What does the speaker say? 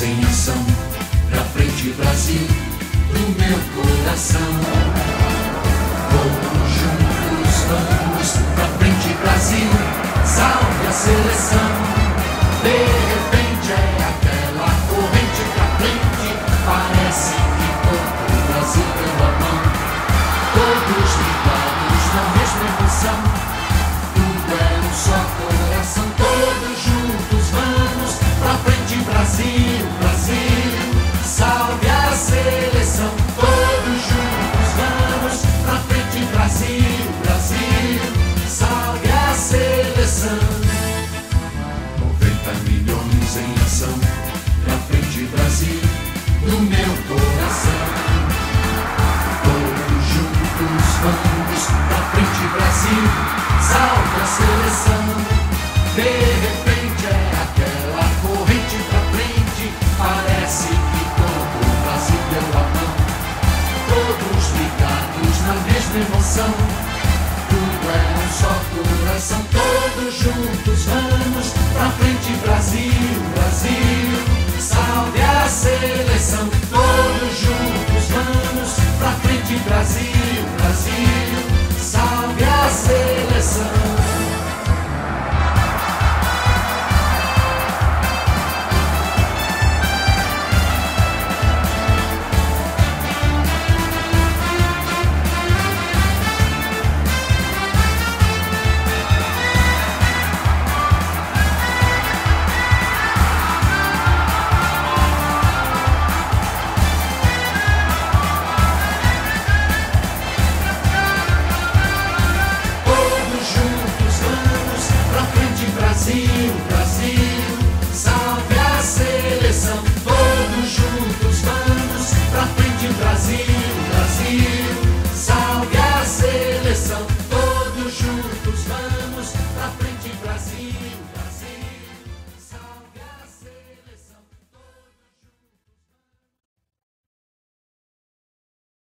milhões em ação. Pra frente, Brasil, do meu coração. Todos juntos vamos pra frente, Brasil, salve a seleção. De repente é aquela corrente pra frente, parece que todo o Brasil deu a mão. Todos ligados na mesma emoção, tudo é um só coração. Todos juntos vamos pra frente, Brasil, Brasil, salve a seleção. Todos juntos vamos pra frente, Brasil, Brasil, salve a seleção. 90 milhões em ação, pra frente, Brasil, no meu coração. Todos juntos vamos pra frente, Brasil, salve a seleção. De repente é aquela corrente pra frente, parece que todo o Brasil deu a mão. Todos ligados na mesma emoção, tudo é um só coração. Todos juntos vamos pra frente, Brasil, Brasil, salve a seleção. Todos juntos vamos pra frente, Brasil.